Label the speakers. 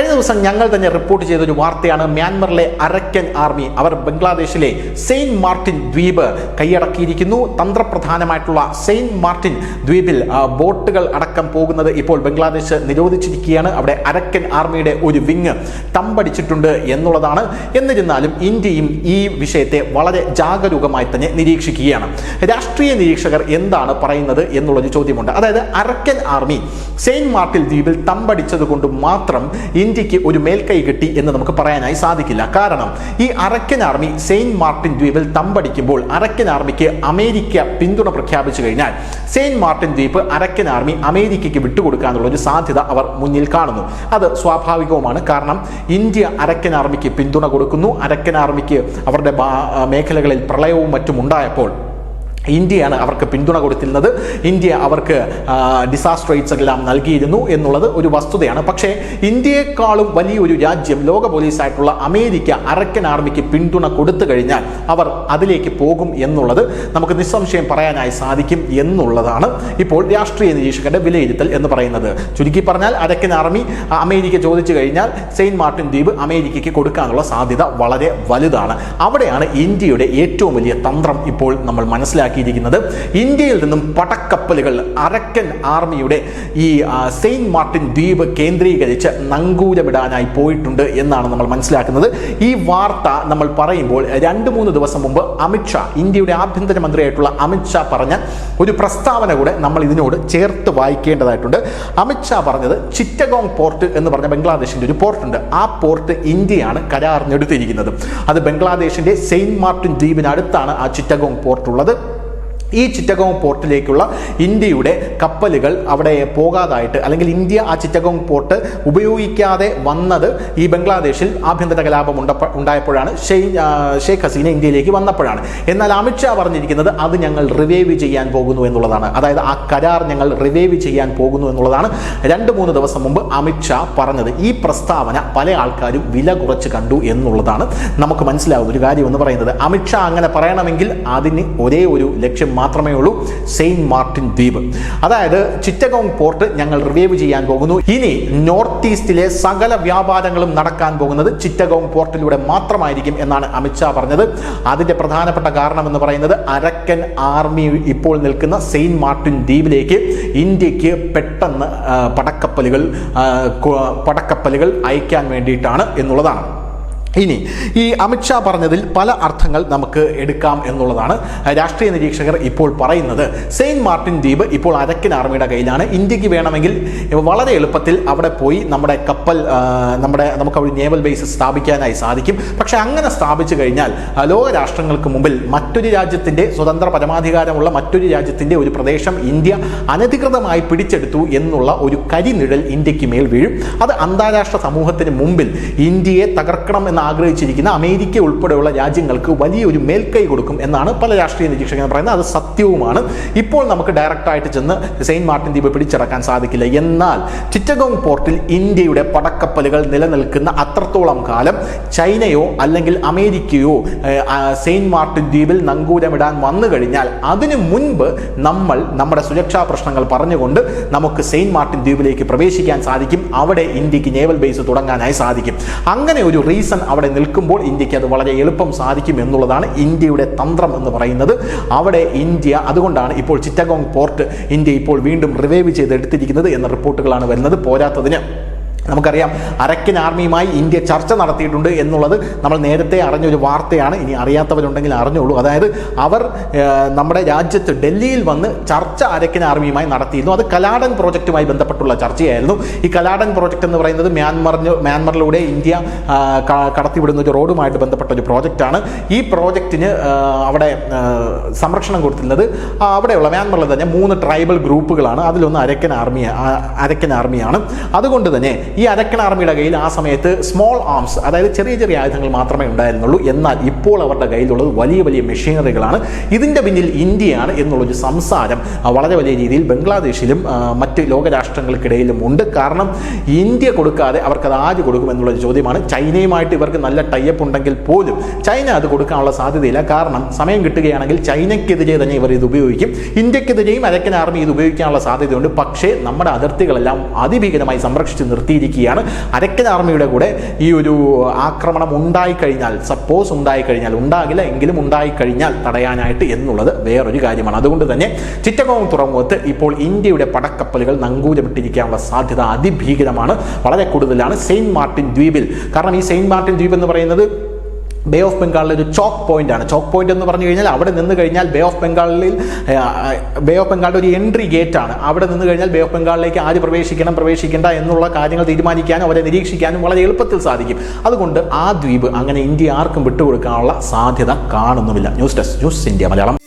Speaker 1: കഴിഞ്ഞ ദിവസം ഞങ്ങൾ തന്നെ റിപ്പോർട്ട് ചെയ്തൊരു വാർത്തയാണ്. മ്യാൻമറിലെ അരക്കൻ ആർമി അവർ ബംഗ്ലാദേശിലെ സെയിന്റ് മാർട്ടിൻ ദ്വീപ് കൈയടക്കിയിരിക്കുന്നു. തന്ത്രപ്രധാനമായിട്ടുള്ള സെയിന്റ് മാർട്ടിൻ ദ്വീപിൽ ബോട്ടുകൾ അടക്കം പോകുന്നത് ഇപ്പോൾ ബംഗ്ലാദേശ് നിരോധിച്ചിരിക്കുകയാണ്. അവിടെ അരക്കൻ ആർമിയുടെ ഒരു വിങ് തമ്പടിച്ചിട്ടുണ്ട് എന്നുള്ളതാണ്. എന്നിരുന്നാലും ഇന്ത്യയും ഈ വിഷയത്തെ വളരെ ജാഗരൂകമായി തന്നെ നിരീക്ഷിക്കുകയാണ്. രാഷ്ട്രീയ നിരീക്ഷകർ എന്താണ് പറയുന്നത് എന്നുള്ളൊരു ചോദ്യമുണ്ട്. അതായത് അരക്കൻ ആർമി സെയിന്റ് മാർട്ടിൻ ദ്വീപിൽ തമ്പടിച്ചത് കൊണ്ട് മാത്രം ഇന്ത്യക്ക് ഒരു മേൽക്കൈ കിട്ടി എന്ന് നമുക്ക് പറയാനായി സാധിക്കില്ല. കാരണം ഈ അരക്കൻ ആർമി സെയിന്റ് മാർട്ടിൻ ദ്വീപിൽ തമ്പടിക്കുമ്പോൾ അരക്കൻ ആർമിക്ക് അമേരിക്ക പിന്തുണ പ്രഖ്യാപിച്ചു കഴിഞ്ഞാൽ സെയിന്റ് മാർട്ടിൻ ദ്വീപ് അരക്കൻ ആർമി അമേരിക്കയ്ക്ക് വിട്ടുകൊടുക്കാനുള്ള ഒരു സാധ്യത അവർ മുന്നിൽ കാണുന്നു. അത് സ്വാഭാവികവുമാണ്. കാരണം ഇന്ത്യ അരക്കൻ ആർമിക്ക് പിന്തുണ കൊടുക്കുന്നു. അരക്കൻ ആർമിക്ക് അവരുടെ മേഖലകളിൽ പ്രളയവും മറ്റും ഉണ്ടായപ്പോൾ ഇന്ത്യയാണ് അവർക്ക് പിന്തുണ കൊടുത്തിരുന്നത്. ഇന്ത്യ അവർക്ക് ഡിസാസ്റ്റർ റേറ്റ്സ് എല്ലാം നൽകിയിരുന്നു എന്നുള്ളത് ഒരു വസ്തുതയാണ്. പക്ഷേ ഇന്ത്യയെക്കാളും വലിയൊരു രാജ്യം ലോക പോലീസായിട്ടുള്ള അമേരിക്ക അരക്കൻ ആർമിക്ക് പിന്തുണ കൊടുത്തു കഴിഞ്ഞാൽ അവർ അതിലേക്ക് പോകും എന്നുള്ളത് നമുക്ക് നിസ്സംശയം പറയാനായി സാധിക്കും എന്നുള്ളതാണ് ഇപ്പോൾ രാഷ്ട്രീയ നിരീക്ഷകരുടെ വിലയിരുത്തൽ എന്ന് പറയുന്നത്. ചുരുക്കി പറഞ്ഞാൽ അരക്കൻ ആർമി അമേരിക്ക ചോദിച്ചു കഴിഞ്ഞാൽ സെയിന്റ് മാർട്ടിൻ ദ്വീപ് അമേരിക്കയ്ക്ക് കൊടുക്കാനുള്ള സാധ്യത വളരെ വലുതാണ്. അവിടെയാണ് ഇന്ത്യയുടെ ഏറ്റവും വലിയ തന്ത്രം ഇപ്പോൾ നമ്മൾ മനസ്സിലാക്കി. ഇന്ത്യയിൽ നിന്നും പടക്കപ്പലുകൾ അരക്കൻ ആർമിയുടെ ഈ സെയിന്റ് മാർട്ടിൻ ദ്വീപ് കേന്ദ്രീകരിച്ച് നങ്കൂരമിടാനായി പോയിട്ടുണ്ട് എന്നാണ് നമ്മൾ മനസ്സിലാക്കുന്നത്. ഈ വാർത്ത നമ്മൾ പറയുമ്പോൾ 2-3 ദിവസം മുമ്പ് അമിത്ഷാ, ഇന്ത്യയുടെ ആഭ്യന്തരമന്ത്രിയായിട്ടുള്ള അമിത്ഷാ പറഞ്ഞ ഒരു പ്രസ്താവന കൂടെ നമ്മൾ ഇതിനോട് ചേർത്ത് വായിക്കേണ്ടതായിട്ടുണ്ട്. അമിത്ഷാ പറഞ്ഞത് ചിറ്റഗോങ് പോർട്ട് എന്ന് പറഞ്ഞ ബംഗ്ലാദേശിന്റെ ഒരു പോർട്ടുണ്ട്. ആ പോർട്ട് ഇന്ത്യയാണ് കരാറിനെടുത്തിരിക്കുന്നത്. അത് ബംഗ്ലാദേശിന്റെ സെയിന്റ് മാർട്ടിൻ ദ്വീപിനടുത്താണ് ആ ചിറ്റഗോങ് പോർട്ട് ഉള്ളത്. ഈ ചിറ്റഗോങ് പോർട്ടിലേക്കുള്ള ഇന്ത്യയുടെ കപ്പലുകൾ അവിടെ പോകാതായിട്ട്, അല്ലെങ്കിൽ ഇന്ത്യ ആ ചിറ്റഗോങ് പോർട്ട് ഉപയോഗിക്കാതെ വന്നത് ഈ ബംഗ്ലാദേശിൽ ആഭ്യന്തര കലാപം ഉണ്ടായപ്പോഴാണ്. ഷെയ്ഖ് ഹസീന ഇന്ത്യയിലേക്ക് വന്നപ്പോഴാണ്. എന്നാൽ അമിത്ഷാ പറഞ്ഞിരിക്കുന്നത് അത് ഞങ്ങൾ റിവൈവ് ചെയ്യാൻ പോകുന്നു എന്നുള്ളതാണ്. അതായത് ആ കരാർ ഞങ്ങൾ റിവൈവ് ചെയ്യാൻ പോകുന്നു എന്നുള്ളതാണ് 2-3 ദിവസം മുമ്പ് അമിത്ഷാ പറഞ്ഞത്. ഈ പ്രസ്താവന പല ആൾക്കാരും വില കുറച്ച് കണ്ടു എന്നുള്ളതാണ് നമുക്ക് മനസ്സിലാവുന്ന ഒരു കാര്യം എന്ന് പറയുന്നത്. അമിത്ഷാ അങ്ങനെ പറയണമെങ്കിൽ അതിന് ഒരേ ഒരു ലക്ഷ്യം മാത്രമേ ഉള്ളൂ, സെയിന്റ് മാർട്ടിൻ ദ്വീപ്. അതായത് ചിറ്റഗോങ് പോർട്ട് ഞങ്ങൾ റിവൈവ് ചെയ്യാൻ പോകുന്നു. ഇനി നോർത്ത് ഈസ്റ്റിലെ സകല വ്യാപാരങ്ങളും നടക്കാൻ പോകുന്നത് ചിറ്റഗോങ് പോർട്ടിലൂടെ മാത്രമായിരിക്കും എന്നാണ് അമിത്ഷാ പറഞ്ഞത്. അതിന്റെ പ്രധാനപ്പെട്ട കാരണം എന്ന് പറയുന്നത് അരക്കൻ ആർമി ഇപ്പോൾ നിൽക്കുന്ന സെയിന്റ് മാർട്ടിൻ ദ്വീപിലേക്ക് ഇന്ത്യക്ക് പെട്ടെന്ന് പടക്കപ്പലുകൾ അയക്കാൻ വേണ്ടിയിട്ടാണ് എന്നുള്ളതാണ്. ഇനി ഈ അമിത്ഷാ പറഞ്ഞതിൽ പല അർത്ഥങ്ങൾ നമുക്ക് എടുക്കാം എന്നുള്ളതാണ് രാഷ്ട്രീയ നിരീക്ഷകർ ഇപ്പോൾ പറയുന്നത്. സെയിന്റ് മാർട്ടിൻ ദ്വീപ് ഇപ്പോൾ അരക്കൻ ആർമിയുടെ കയ്യിലാണ്. ഇന്ത്യക്ക് വേണമെങ്കിൽ വളരെ എളുപ്പത്തിൽ അവിടെ പോയി നമ്മുടെ കപ്പൽ നമുക്ക് അവിടെ നേവൽ ബേസ് സ്ഥാപിക്കാനായി സാധിക്കും. പക്ഷെ അങ്ങനെ സ്ഥാപിച്ചു കഴിഞ്ഞാൽ ലോക രാഷ്ട്രങ്ങൾക്ക് മുമ്പിൽ മറ്റൊരു രാജ്യത്തിൻ്റെ സ്വതന്ത്ര പരമാധികാരമുള്ള മറ്റൊരു രാജ്യത്തിൻ്റെ ഒരു പ്രദേശം ഇന്ത്യ അനധികൃതമായി പിടിച്ചെടുത്തു എന്നുള്ള ഒരു കരിനിഴൽ ഇന്ത്യക്ക് മേൽ വീഴും. അത് അന്താരാഷ്ട്ര സമൂഹത്തിന് മുമ്പിൽ ഇന്ത്യയെ തകർക്കണം എന്ന ആഗ്രഹിച്ചിരിക്കുന്ന അമേരിക്ക ഉൾപ്പെടെയുള്ള രാജ്യങ്ങൾക്ക് വലിയൊരു മേൽക്കൈ കൊടുക്കും എന്നാണ് പല രാഷ്ട്രീയ നിരീക്ഷകരും പറയുന്നത്. അത് സത്യവുമാണ്. ഇപ്പോൾ നമുക്ക് ഡയറക്റ്റായിട്ട് ചെന്ന് സെയിന്റ് മാർട്ടിൻ ദ്വീപ് പിടിച്ചടക്കാൻ സാധിക്കില്ല. എന്നാൽ ചിറ്റഗോങ് പോർട്ടിൽ ഇന്ത്യയുടെ പടക്കപ്പലുകൾ നിലനിൽക്കുന്ന അത്രത്തോളം കാലം ചൈനയോ അല്ലെങ്കിൽ അമേരിക്കയോ സെയിന്റ് മാർട്ടിൻ ദ്വീപിൽ നങ്കൂരമിടാൻ വന്നു കഴിഞ്ഞാൽ അതിനു മുൻപ് നമ്മൾ നമ്മുടെ സുരക്ഷാ പ്രശ്നങ്ങൾ പറഞ്ഞുകൊണ്ട് നമുക്ക് സെയിന്റ് മാർട്ടിൻ ദ്വീപിലേക്ക് പ്രവേശിക്കാൻ സാധിക്കും. അവിടെ ഇന്ത്യക്ക് നേവൽ ബേസ് തുടങ്ങാനായി സാധിക്കും. അങ്ങനെ ഒരു റീസൺ അവിടെ നിൽക്കുമ്പോൾ ഇന്ത്യക്ക് അത് വളരെ എളുപ്പം സാധിക്കും എന്നുള്ളതാണ് ഇന്ത്യയുടെ തന്ത്രം എന്ന് പറയുന്നത്. അവിടെ ഇന്ത്യ അതുകൊണ്ടാണ് ഇപ്പോൾ ചിറ്റഗോങ് പോർട്ട് ഇന്ത്യ ഇപ്പോൾ വീണ്ടും റിവൈവ് ചെയ്തെടുത്തിരിക്കുന്നത് എന്ന റിപ്പോർട്ടുകളാണ് വരുന്നത്. പോരാത്തതിന് നമുക്കറിയാം അരക്കൻ ആർമിയുമായി ഇന്ത്യ ചർച്ച നടത്തിയിട്ടുണ്ട് എന്നുള്ളത് നമ്മൾ നേരത്തെ അറിഞ്ഞൊരു വാർത്തയാണ്. ഇനി അറിയാത്തവരുണ്ടെങ്കിൽ അറിഞ്ഞോളൂ. അതായത് അവർ നമ്മുടെ രാജ്യത്ത് ഡൽഹിയിൽ വന്ന് ചർച്ച അരക്കൻ ആർമിയുമായി നടത്തിയിരുന്നു. അത് കലാഡൻ പ്രോജക്റ്റുമായി ബന്ധപ്പെട്ടുള്ള ചർച്ചയായിരുന്നു. ഈ കലാഡൻ പ്രോജക്റ്റ് എന്ന് പറയുന്നത് മ്യാൻമറിലൂടെ ഇന്ത്യ കടത്തിവിടുന്ന ഒരു റോഡുമായിട്ട് ബന്ധപ്പെട്ട ഒരു പ്രോജക്റ്റാണ്. ഈ പ്രോജക്റ്റിന് അവിടെ സംരക്ഷണം കൊടുത്തിരുന്നത് അവിടെയുള്ള മ്യാൻമറിൽ തന്നെ 3 ട്രൈബൽ ഗ്രൂപ്പുകളാണ്. അതിലൊന്ന് അരക്കൻ ആർമിയാണ്. അതുകൊണ്ട് തന്നെ ഈ അരക്കൻ ആർമിയുടെ കയ്യിൽ ആ സമയത്ത് സ്മോൾ ആംസ്, അതായത് ചെറിയ ചെറിയ ആയുധങ്ങൾ മാത്രമേ ഉണ്ടായിരുന്നുള്ളൂ. എന്നാൽ ഇപ്പോൾ അവരുടെ കയ്യിലുള്ളത് വലിയ വലിയ മെഷീനറികളാണ്. ഇതിൻ്റെ പിന്നിൽ ഇന്ത്യയാണ് എന്നുള്ളൊരു സംസാരം വളരെ വലിയ രീതിയിൽ ബംഗ്ലാദേശിലും മറ്റ് ലോകരാഷ്ട്രങ്ങൾക്കിടയിലും ഉണ്ട്. കാരണം ഇന്ത്യ കൊടുക്കാതെ അവർക്കത് ആര് കൊടുക്കും എന്നുള്ളൊരു ചോദ്യമാണ്. ചൈനയുമായിട്ട് ഇവർക്ക് നല്ല ടൈപ്പ് ഉണ്ടെങ്കിൽ പോലും ചൈന അത് കൊടുക്കാനുള്ള സാധ്യതയില്ല. കാരണം സമയം കിട്ടുകയാണെങ്കിൽ ചൈനയ്ക്കെതിരെ തന്നെ ഇവർ ഇത് ഉപയോഗിക്കും. ഇന്ത്യക്കെതിരെയും അരക്കൻ ആർമി ഇത് ഉപയോഗിക്കാനുള്ള സാധ്യതയുണ്ട്. പക്ഷേ നമ്മുടെ അതിർത്തികളെല്ലാം അതിഭീകരമായി സംരക്ഷിച്ച് നിർത്തിയിരിക്കുകയാണ്. എത്തിയിരിക്കുകയാണ്. അരക്കൻ ആർമിയുടെ കൂടെ ഈ ഒരു ആക്രമണം ഉണ്ടായിക്കഴിഞ്ഞാൽ, സപ്പോസ് ഉണ്ടായിക്കഴിഞ്ഞാൽ, ഉണ്ടാകില്ല എങ്കിലും ഉണ്ടായിക്കഴിഞ്ഞാൽ തടയാനായിട്ട് എന്നുള്ളത് വേറൊരു കാര്യമാണ്. അതുകൊണ്ട് തന്നെ ചിറ്റഗോങ് തുറമുഖത്ത് ഇപ്പോൾ ഇന്ത്യയുടെ പടക്കപ്പലുകൾ നങ്കൂരമിട്ടിരിക്കാനുള്ള സാധ്യത അതിഭീകരമാണ്, വളരെ കൂടുതലാണ് സെയിന്റ് മാർട്ടിൻ ദ്വീപിൽ. കാരണം ഈ സെയിന്റ് മാർട്ടിൻ ദ്വീപ് എന്ന് പറയുന്നത് ബേ ഓഫ് ബംഗാളിലെ ഒരു ചോക്ക് പോയിന്റ് ആണ്. ചോക്ക് പോയിന്റ് എന്ന് പറഞ്ഞു കഴിഞ്ഞാൽ അവിടെ നിന്ന് കഴിഞ്ഞാൽ ബേ ഓഫ് ബംഗാളിന്റെ ഒരു എൻട്രി ഗേറ്റ് ആണ്. അവിടെ നിന്ന് കഴിഞ്ഞാൽ ബേ ഓഫ് ബംഗാളിലേക്ക് ആര് പ്രവേശിക്കണം പ്രവേശിക്കേണ്ട എന്നുള്ള കാര്യങ്ങൾ തീരുമാനിക്കാനും അവരെ നിരീക്ഷിക്കാനും വളരെ എളുപ്പത്തിൽ സാധിക്കും. അതുകൊണ്ട് ആ ദ്വീപ് അങ്ങനെ ഇന്ത്യ ആർക്കും വിട്ടുകൊടുക്കാനുള്ള സാധ്യത കാണുന്നുമില്ല. News desk, news India Malayalam.